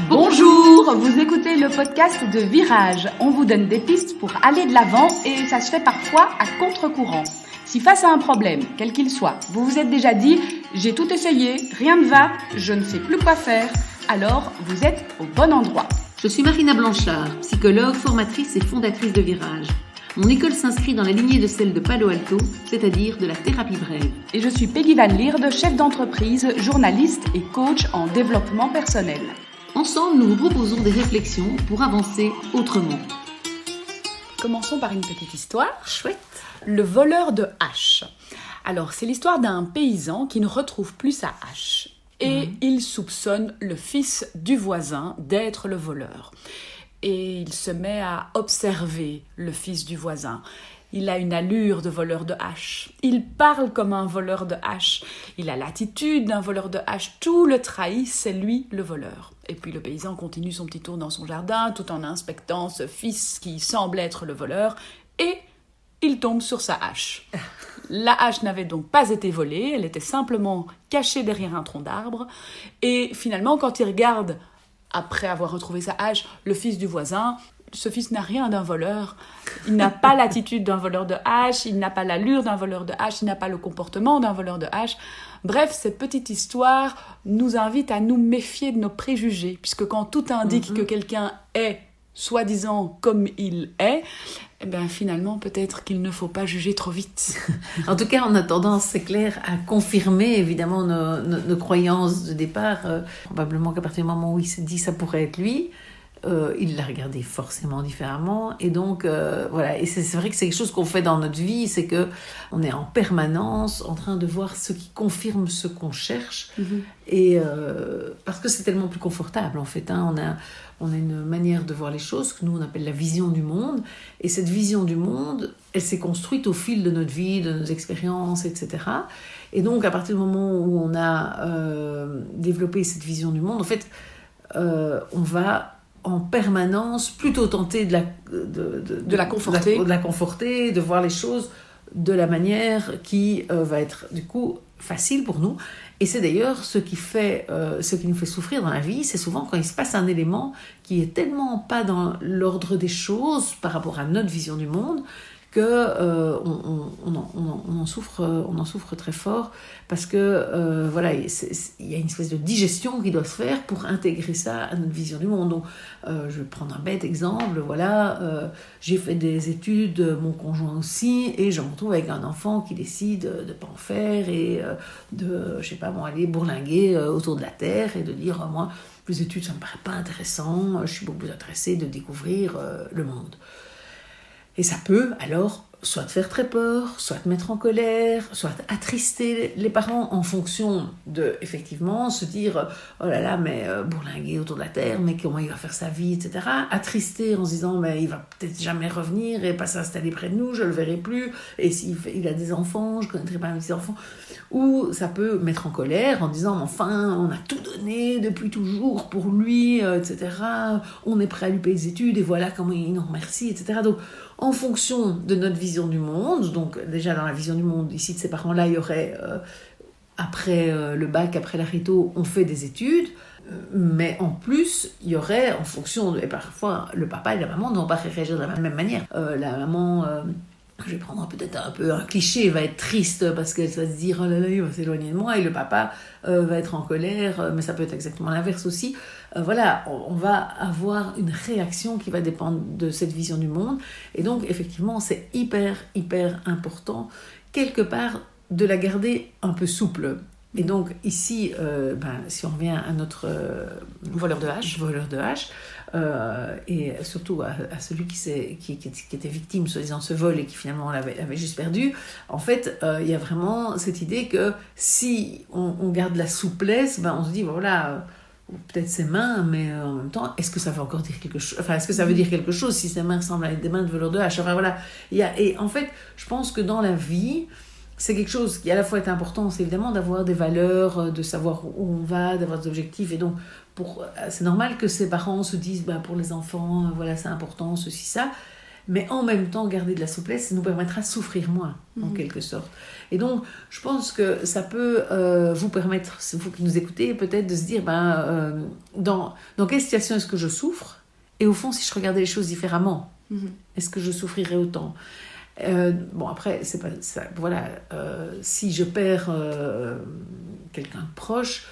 Bonjour, vous écoutez le podcast de Virage. On vous donne des pistes pour aller de l'avant et ça se fait parfois à contre-courant. Si face à un problème, quel qu'il soit, vous vous êtes déjà dit « j'ai tout essayé, rien ne va, je ne sais plus quoi faire », alors vous êtes au bon endroit. Je suis Marina Blanchard, psychologue, formatrice et fondatrice de Virage. Mon école s'inscrit dans la lignée de celle de Palo Alto, c'est-à-dire de la thérapie brève. Et je suis Peggy Van Lierde, chef d'entreprise, journaliste et coach en développement personnel. Ensemble, nous vous proposons des réflexions pour avancer autrement. Commençons par une petite histoire. Chouette. Le voleur de hache. Alors, c'est l'histoire d'un paysan qui ne retrouve plus sa hache. Et il soupçonne le fils du voisin d'être le voleur. Et il se met à observer le fils du voisin. Il a une allure de voleur de hache. Il parle comme un voleur de hache. Il a l'attitude d'un voleur de hache. Tout le trahit, c'est lui le voleur. Et puis le paysan continue son petit tour dans son jardin tout en inspectant ce fils qui semble être le voleur. Et il tombe sur sa hache. La hache n'avait donc pas été volée. Elle était simplement cachée derrière un tronc d'arbre. Et finalement, quand il regarde, après avoir retrouvé sa hache, le fils du voisin, ce fils n'a rien d'un voleur. Il n'a pas l'attitude d'un voleur de hache, il n'a pas l'allure d'un voleur de hache, il n'a pas le comportement d'un voleur de hache. Bref, cette petite histoire nous invite à nous méfier de nos préjugés, puisque quand tout indique que quelqu'un est soi-disant comme il est, eh bien finalement peut-être qu'il ne faut pas juger trop vite. En tout cas, on a tendance, c'est clair, à confirmer évidemment nos croyances de départ. Probablement qu'à partir du moment où il s'est dit ça pourrait être lui, il l'a regardé forcément différemment. Et donc, voilà. Et c'est vrai que c'est quelque chose qu'on fait dans notre vie, c'est qu'on est en permanence en train de voir ce qui confirme ce qu'on cherche. Et parce que c'est tellement plus confortable, en fait. On a une manière de voir les choses que nous, on appelle la vision du monde. Et cette vision du monde, elle s'est construite au fil de notre vie, de nos expériences, etc. Et donc, à partir du moment où on a développé cette vision du monde, en fait, on va en permanence plutôt tenter de la conforter, de voir les choses de la manière qui va être du coup facile pour nous. Et c'est d'ailleurs ce qui nous fait souffrir dans la vie, c'est souvent quand il se passe un élément qui est tellement pas dans l'ordre des choses par rapport à notre vision du monde que on en souffre très fort, parce que voilà, il y a une espèce de digestion qui doit se faire pour intégrer ça à notre vision du monde. Donc je vais prendre un bête exemple, voilà, j'ai fait des études, mon conjoint aussi, et je me retrouve avec un enfant qui décide de pas en faire et de, je sais pas, aller bourlinguer autour de la terre et de dire moi les études ça me paraît pas intéressant, je suis beaucoup plus intéressée de découvrir le monde. Et ça peut alors soit te faire très peur, soit te mettre en colère, soit attrister les parents en fonction de, effectivement, se dire « Oh là là, mais bourlinguer autour de la terre, mais comment il va faire sa vie, etc. » Attrister en se disant « Mais il va peut-être jamais revenir et pas s'installer près de nous, je le verrai plus. Et s'il a des enfants, je connaîtrai pas mes enfants. » Ou ça peut mettre en colère en disant « Enfin, on a tout donné depuis toujours pour lui, etc. On est prêt à lui payer les études et voilà comment il nous remercie, etc. » Donc, en fonction de notre vision du monde, donc déjà dans la vision du monde ici de ces parents-là, il y aurait après le bac, après la Rito, on fait des études, mais en plus il y aurait en fonction et parfois le papa et la maman n'ont pas réagi de la même manière. La maman, je vais prendre peut-être un peu un cliché, va être triste parce qu'elle va se dire oh là là il va s'éloigner de moi, et le papa va être en colère, mais ça peut être exactement l'inverse aussi. Voilà, on va avoir une réaction qui va dépendre de cette vision du monde, et donc effectivement c'est hyper important quelque part de la garder un peu souple. Et donc ici, si on revient à notre voleur de hache, et surtout à celui qui était victime, soi-disant, de ce vol et qui finalement l'avait juste perdu, en fait, il y a vraiment cette idée que si on garde la souplesse, on se dit, voilà, peut-être ses mains, mais en même temps, est-ce que ça veut encore dire quelque chose ? Enfin, est-ce que ça veut dire quelque chose si ses mains ressemblent à des mains de voleur de hache ? Enfin, voilà. Et en fait, je pense que dans la vie, c'est quelque chose qui à la fois est important, c'est évidemment d'avoir des valeurs, de savoir où on va, d'avoir des objectifs, et donc c'est normal que ses parents se disent pour les enfants, voilà, c'est important, ceci, ça, mais en même temps garder de la souplesse nous permettra de souffrir moins, en quelque sorte. Et donc, je pense que ça peut vous permettre, vous qui nous écoutez, peut-être de se dire, dans quelle situation est-ce que je souffre? Et au fond, si je regardais les choses différemment, est-ce que je souffrirais autant? Après, c'est pas ça. Voilà, si je perds quelqu'un de proche,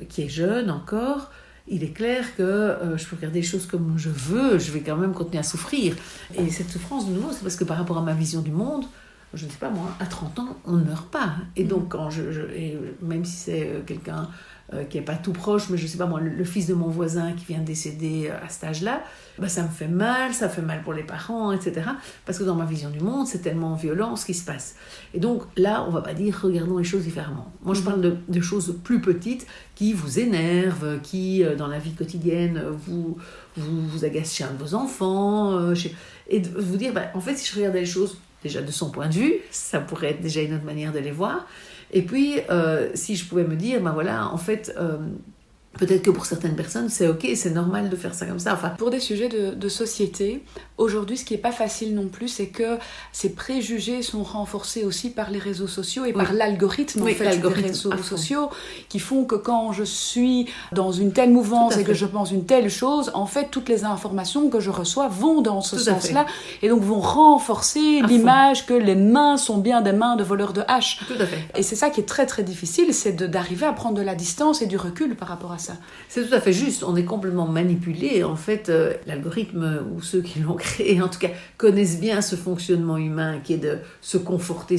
qui est jeune encore, il est clair que je peux regarder les choses comme je veux, je vais quand même continuer à souffrir. Et cette souffrance, de nouveau, c'est parce que par rapport à ma vision du monde, je ne sais pas moi, à 30 ans, on ne meurt pas. Et donc, quand et même si c'est quelqu'un qui n'est pas tout proche, mais je ne sais pas moi, le fils de mon voisin qui vient de décéder à cet âge-là, ça me fait mal, ça fait mal pour les parents, etc. Parce que dans ma vision du monde, c'est tellement violent ce qui se passe. Et donc là, on ne va pas dire regardons les choses différemment. Moi, je parle de choses plus petites qui vous énervent, qui, dans la vie quotidienne, vous agacent chez un de vos enfants. Et de vous dire, en fait, si je regardais les choses déjà de son point de vue, ça pourrait être déjà une autre manière de les voir. Et puis, si je pouvais me dire, en fait, peut-être que pour certaines personnes, c'est ok, c'est normal de faire ça comme ça. Enfin, pour des sujets de société, aujourd'hui, ce qui n'est pas facile non plus, c'est que ces préjugés sont renforcés aussi par les réseaux sociaux et par l'algorithme des réseaux sociaux qui font que quand je suis dans une telle mouvance et que je pense une telle chose, en fait, toutes les informations que je reçois vont dans ce sens-là et donc vont renforcer l'image que les mains sont bien des mains de voleurs de haches. Tout à fait. Et c'est ça qui est très très difficile, c'est d'arriver à prendre de la distance et du recul par rapport à ça. C'est tout à fait juste, on est complètement manipulé. En fait, l'algorithme, ou ceux qui l'ont créé, en tout cas, connaissent bien ce fonctionnement humain qui est de se conforter.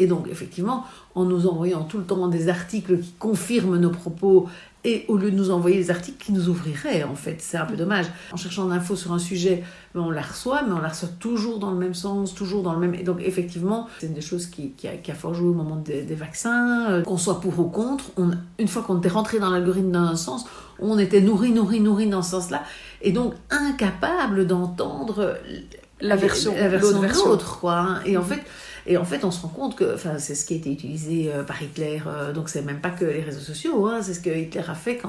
Et donc, effectivement, en nous envoyant tout le temps des articles qui confirment nos propos, et au lieu de nous envoyer des articles qui nous ouvriraient, en fait, c'est un peu dommage. En cherchant l'info sur un sujet, on la reçoit, mais on la reçoit toujours dans le même sens, toujours dans le même... Et donc, effectivement, c'est une des choses qui a fort joué au moment des vaccins, qu'on soit pour ou contre. Une fois qu'on était rentré dans l'algorithme dans un sens, on était nourri dans ce sens-là, et donc incapable d'entendre la version de l'autre, quoi. Et en fait, on se rend compte que, c'est ce qui a été utilisé par Hitler, donc c'est même pas que les réseaux sociaux, c'est ce que Hitler a fait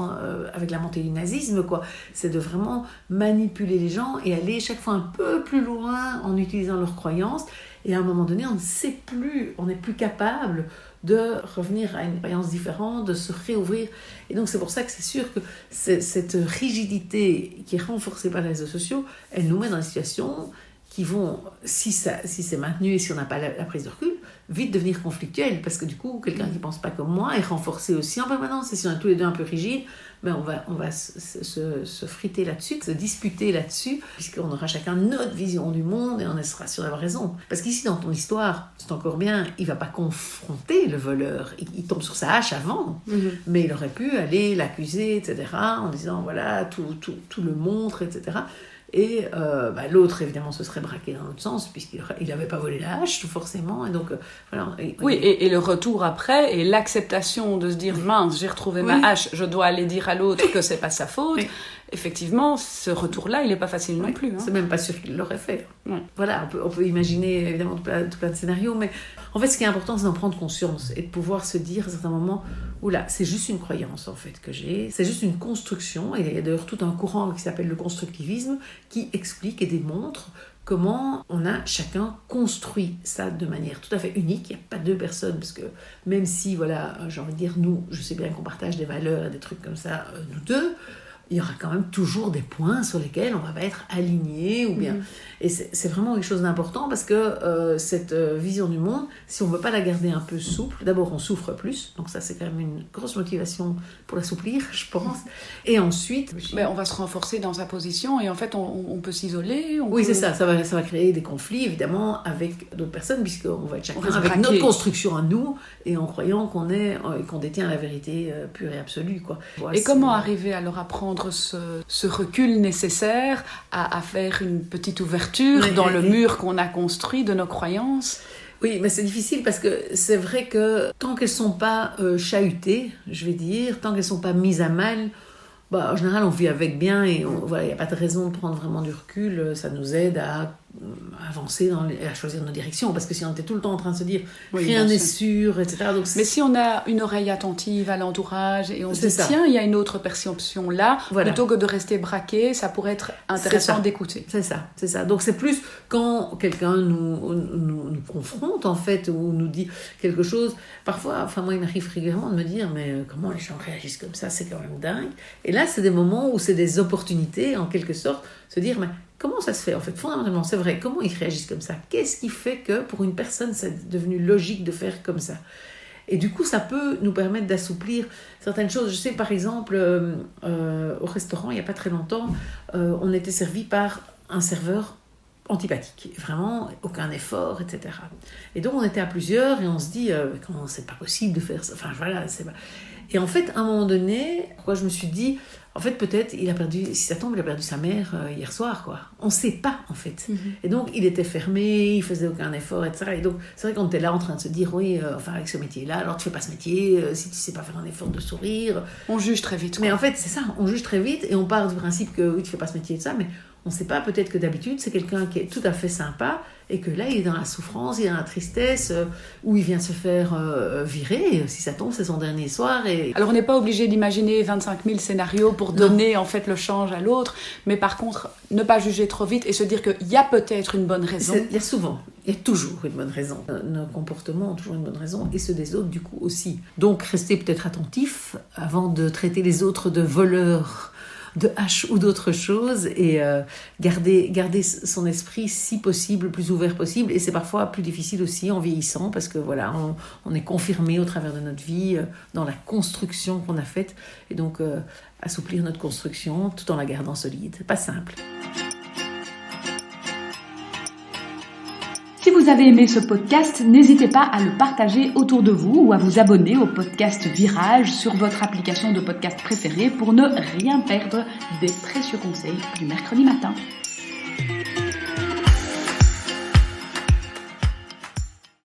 avec la montée du nazisme, quoi. C'est de vraiment manipuler les gens et aller chaque fois un peu plus loin en utilisant leurs croyances. Et à un moment donné, on ne sait plus, on n'est plus capable de revenir à une croyance différente, de se réouvrir. Et donc c'est pour ça que c'est sûr que cette rigidité qui est renforcée par les réseaux sociaux, elle nous met dans des situations qui vont, si c'est maintenu et si on n'a pas la prise de recul, vite devenir conflictuelles, parce que du coup, quelqu'un qui ne pense pas comme moi est renforcé aussi en permanence. Et si on est tous les deux un peu rigides, on va se friter là-dessus, se disputer là-dessus, puisqu'on aura chacun notre vision du monde et on sera sûr d'avoir raison. Parce qu'ici, dans ton histoire, c'est encore bien, il ne va pas confronter le voleur. Il tombe sur sa hache avant, mais il aurait pu aller l'accuser, etc., en disant, voilà, tout le montre, etc., et l'autre, évidemment, se serait braqué dans l'autre sens, puisqu'il n'avait pas volé la hache, tout forcément. Et donc, voilà. Et le retour après, et l'acceptation de se dire, mince, j'ai retrouvé ma hache, je dois aller dire à l'autre que c'est pas sa faute. Oui. Effectivement, ce retour-là, il n'est pas facile non plus. C'est même pas sûr qu'il l'aurait fait. Voilà, on peut imaginer, évidemment, tout plein de scénarios, mais en fait, ce qui est important, c'est d'en prendre conscience et de pouvoir se dire, à certains moments, oula, c'est juste une croyance, en fait, que j'ai. C'est juste une construction. Et il y a d'ailleurs tout un courant qui s'appelle le constructivisme, qui explique et démontre comment on a chacun construit ça de manière tout à fait unique. Il n'y a pas deux personnes, parce que même si, voilà, j'ai envie de dire, nous, je sais bien qu'on partage des valeurs et des trucs comme ça, nous deux, il y aura quand même toujours des points sur lesquels on va pas être aligné ou bien. Et c'est vraiment quelque chose d'important parce que cette vision du monde, si on veut pas la garder un peu souple, d'abord on souffre plus, donc ça c'est quand même une grosse motivation pour l'assouplir, je pense. Et ensuite, on va se renforcer dans sa position et en fait on peut s'isoler. C'est ça va créer des conflits évidemment avec d'autres personnes puisqu'on va être chacun avec notre construction à nous et en croyant qu'on détient la vérité pure et absolue, quoi. Et comment arriver alors à prendre ce recul nécessaire à faire une petite ouverture dans le mur qu'on a construit de nos croyances? Oui, mais c'est difficile parce que c'est vrai que tant qu'elles ne sont pas chahutées, je vais dire, tant qu'elles ne sont pas mises à mal, en général on vit avec bien et il n'y a pas de raison de prendre vraiment du recul, ça nous aide à avancer à choisir nos directions, parce que si on était tout le temps en train de se dire Oui, rien bien n'est sûr. sûr, etc. Donc, Mais si on a une oreille attentive à l'entourage et on se C'est dit ça. tiens, il y a une autre perception là, Voilà. plutôt que de rester braqué, ça pourrait être intéressant ça. d'écouter. C'est ça. Donc c'est plus quand quelqu'un nous confronte en fait, ou nous dit quelque chose. Parfois, moi il m'arrive régulièrement de me dire mais comment les gens réagissent comme ça, c'est quand même dingue. Et là c'est des moments où c'est des opportunités en quelque sorte, se dire mais comment ça se fait en fait, fondamentalement c'est vrai, comment ils réagissent comme ça, qu'est-ce qui fait que pour une personne c'est devenu logique de faire comme ça. Et du coup, ça peut nous permettre d'assouplir certaines choses. Je sais, par exemple, au restaurant, il n'y a pas très longtemps, on était servi par un serveur antipathique. Vraiment, aucun effort, etc. Et donc, on était à plusieurs et on se dit, comment c'est pas possible de faire ça. Enfin, voilà, c'est pas... Et en fait, à un moment donné, je me suis dit, en fait, peut-être, il a perdu, si ça tombe, il a perdu sa mère hier soir, quoi. On ne sait pas, en fait. Mm-hmm. Et donc, il était fermé, il faisait aucun effort, etc. Et donc, c'est vrai qu'on était là en train de se dire, oui, avec ce métier-là, alors tu fais pas ce métier, si tu sais pas faire un effort de sourire. On juge très vite. Quoi. Mais en fait, c'est ça, on juge très vite et on part du principe que, oui, tu fais pas ce métier et tout ça, mais on ne sait pas, peut-être que d'habitude, c'est quelqu'un qui est tout à fait sympa et que là, il est dans la souffrance, il est dans la tristesse, où il vient se faire virer. Si ça tombe, c'est son dernier soir. Et... Alors, on n'est pas obligé d'imaginer 25 000 scénarios pour donner en fait le change à l'autre, mais par contre, ne pas juger trop vite et se dire qu'il y a peut-être une bonne raison. Il y a toujours une bonne raison. Nos comportements ont toujours une bonne raison et ceux des autres, du coup, aussi. Donc, restez peut-être attentifs avant de traiter les autres de voleurs de hache ou d'autres choses et garder son esprit si possible, le plus ouvert possible. Et c'est parfois plus difficile aussi en vieillissant parce que voilà, on est confirmé au travers de notre vie dans la construction qu'on a faite et donc assouplir notre construction tout en la gardant solide. Pas simple. Si vous avez aimé ce podcast, n'hésitez pas à le partager autour de vous ou à vous abonner au podcast Virage sur votre application de podcast préférée pour ne rien perdre des précieux conseils du mercredi matin.